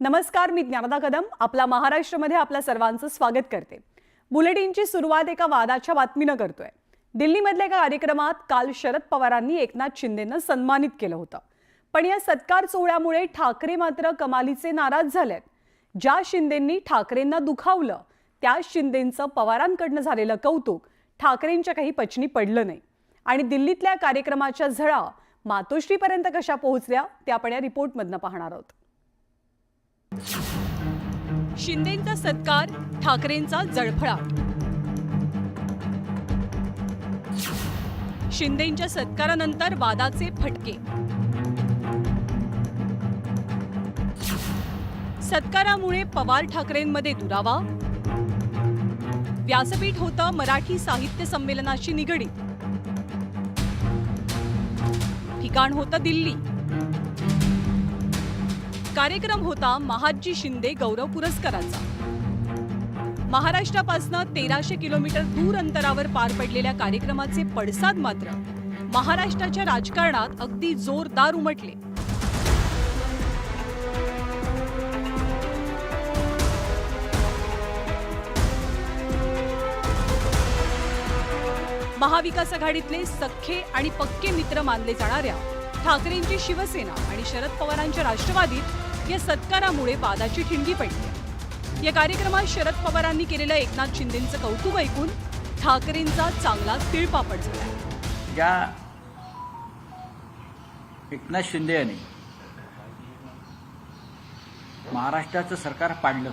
नमस्कार, मी ज्ञानदा कदम आपला महाराष्ट्रमध्ये आपल्या सर्वांचं स्वागत करते। बुलेटिनची सुरुवात एका वादाच्या बातमीनं करतोय। दिल्लीमधल्या एका कार्यक्रमात काल शरद पवारांनी एकनाथ शिंदेंना सन्मानित केलं होतं, पण या सत्कार सोहळ्यामुळे ठाकरे मात्र कमालीचे नाराज झालेत। ज्या शिंदेंनी ठाकरेंना दुखावलं त्या शिंदेंचं पवारांकडनं झालेलं कौतुक ठाकरेंच्या काही पचनी पडलं नाही आणि दिल्लीतल्या कार्यक्रमाच्या झळा मातोश्रीपर्यंत कशा पोहोचल्या ते आपण या रिपोर्टमधनं पाहणार आहोत। शिंदेंचा सत्कार, ठाकरेंचा जळफळाट। शिंदेंच्या सत्कारानंतर वादाचे फटके। सत्कारामुळे पवार ठाकरेंमध्ये दुरावा। व्यासपीठ होतं मराठी साहित्य संमेलनाशी निगडीत। ठिकाण होतं दिल्ली। कार्यक्रम होता महादजी शिंदे गौरव पुरस्काराचा। महाराष्ट्रापासून 1300 किलोमीटर दूर अंतरावर पार पडलेल्या कार्यक्रमाचे पडसाद मात्र महाराष्ट्राच्या राजकारणात अगदी जोरदार उमटले। महाविकास आघाडीतले सख्खे आणि पक्के मित्र मानले जाणाऱ्या ठाकरेंची शिवसेना आणि शरद पवारांच्या राष्ट्रवादीत या सत्कारामुळे वादाची ठिणगी पडली। या कार्यक्रमात शरद पवारांनी केलेलं एकनाथ शिंदेंचं कौतुक ऐकून ठाकरेंचा चांगला तिळपापड झाला। ज्या एकनाथ शिंदे यांनी महाराष्ट्राचं सरकार पाडलं,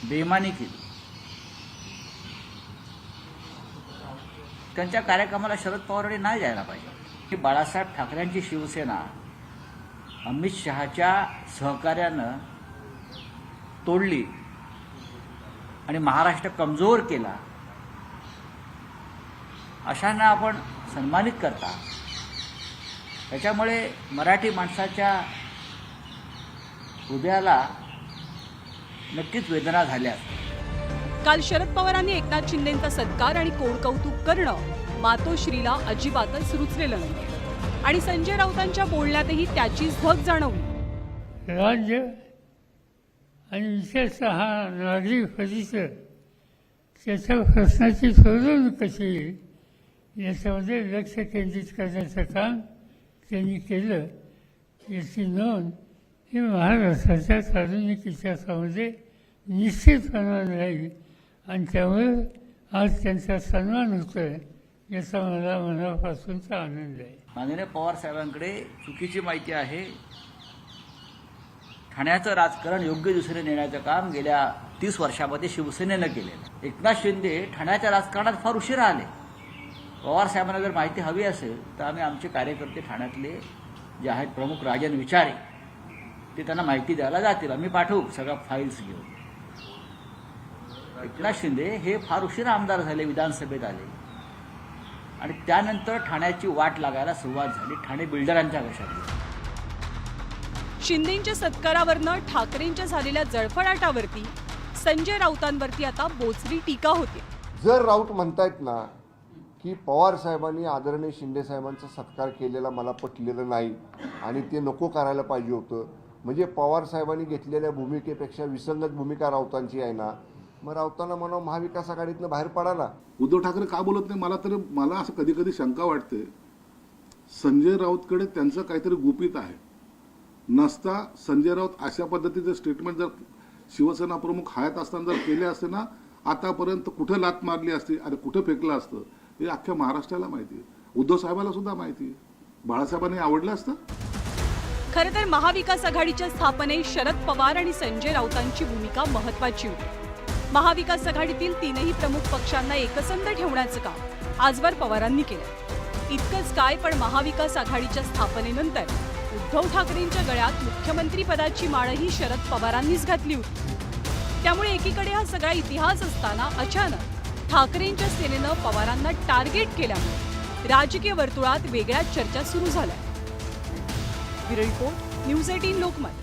बेईमानी केली, त्यांच्या कार्यक्रमाला शरद पवारांनी नाही जायला पाहिजे। की बाळासाहेब ठाकरेंची शिवसेना अमित शहाच्या सहकार्यानं तोडली आणि महाराष्ट्र कमजोर केला, अशांना आपण सन्मानित करता। त्याच्यामुळे मराठी माणसाच्या हृदयाला नक्कीच वेदना झाल्या। काल शरद पवारांनी एकनाथ शिंदेंचा सत्कार आणि कौतुक करणं मातोश्रीला अजिबातच रुचलेलं नाही आणि संजय राऊतांच्या बोलण्यातही त्याचीच धग जाणवली। राज्य आणि विशेषतः नागरिक परिसर त्याच्या प्रश्नाची सोडवणूक कशी येईल याच्यामध्ये लक्ष केंद्रित करण्याचं काम त्यांनी केलं, याची नोंद ही महाराष्ट्राच्या सार्वजनिक इतिहासामध्ये निश्चितपणाने राहील आणि त्यामुळे आज त्यांचा सन्मान होतोय याचा मला मनापासूनचा आनंद आहे। माननीय पवार साहेबांकडे चुकीची माहिती आहे। ठाण्याचं राजकारण योग्य दिशेने नेण्याचं काम गेल्या 30 वर्षामध्ये शिवसेनेनं केलेलं। एकनाथ शिंदे ठाण्याच्या राजकारणात फार उशिरा आले। पवार साहेबांना जर माहिती हवी असेल तर आम्ही आमचे कार्यकर्ते ठाण्यातले जे आहेत प्रमुख राजन विचारे ते त्यांना माहिती द्यायला जातील, आम्ही पाठवू सगळ्या फाईल्स घेऊन। एकनाथ शिंदे हे फार उशिरा आमदार झाले, विधानसभेत आले आणि त्यानंतर ठाण्याची वाट लागायला सुरुवात झाली, ठाणे बिल्डरांच्या घशात। शिंदेंच्या सत्कारावरनं ठाकरेंच्या झालेल्या जळफळाटावरती संजय राऊतांवरती आता बोचरी टीका होते। जर राऊत म्हणतायत ना की पवार साहेबांनी आदरणीय शिंदे साहेबांचा सत्कार केलेला मला पटलेलं नाही आणि ते नको करायला पाहिजे होतं, म्हणजे पवार साहेबांनी घेतलेल्या भूमिकेपेक्षा विसंगत भूमिका राऊतांची आहे ना, मग राऊतांना म्हणा महाविकास आघाडीतनं बाहेर पडाला। उद्धव ठाकरे का बोलत नाही? मला असं कधी कधी शंका वाटते, संजय राऊतकडे त्यांचं काहीतरी गुपित आहे। नसता संजय राऊत अशा पद्धतीचे स्टेटमेंट जर शिवसेना प्रमुख हयात असताना जर केले असते ना, आतापर्यंत कुठे लात मारली असती आणि कुठे फेकलं असतं हे अख्ख्या महाराष्ट्राला माहिती आहे, उद्धव साहेबांना सुद्धा माहिती आहे। बाळासाहेबांनी आवडलं असतं। खरं तर महाविकास आघाडीच्या स्थापनेत शरद पवार आणि संजय राऊतांची भूमिका महत्त्वाची होती। महाविकास आघाडीतील तीनही प्रमुख पक्षांना एकसंध ठेवण्याचं काम आजवर पवारांनी केलं। इतकंच काय, पण महाविकास आघाडीच्या स्थापनेनंतर उद्धव ठाकरेंच्या गळ्यात मुख्यमंत्री पदाची माळही शरद पवारांनीच घातली होती। त्यामुळे एकीकडे हा सगळा इतिहास असताना अचानक ठाकरेंच्या सेनेनं पवारांना टार्गेट केल्यामुळे राजकीय वर्तुळात वेगळ्याच चर्चा सुरू झाल्या। Bureau report, news 18 Lokmat.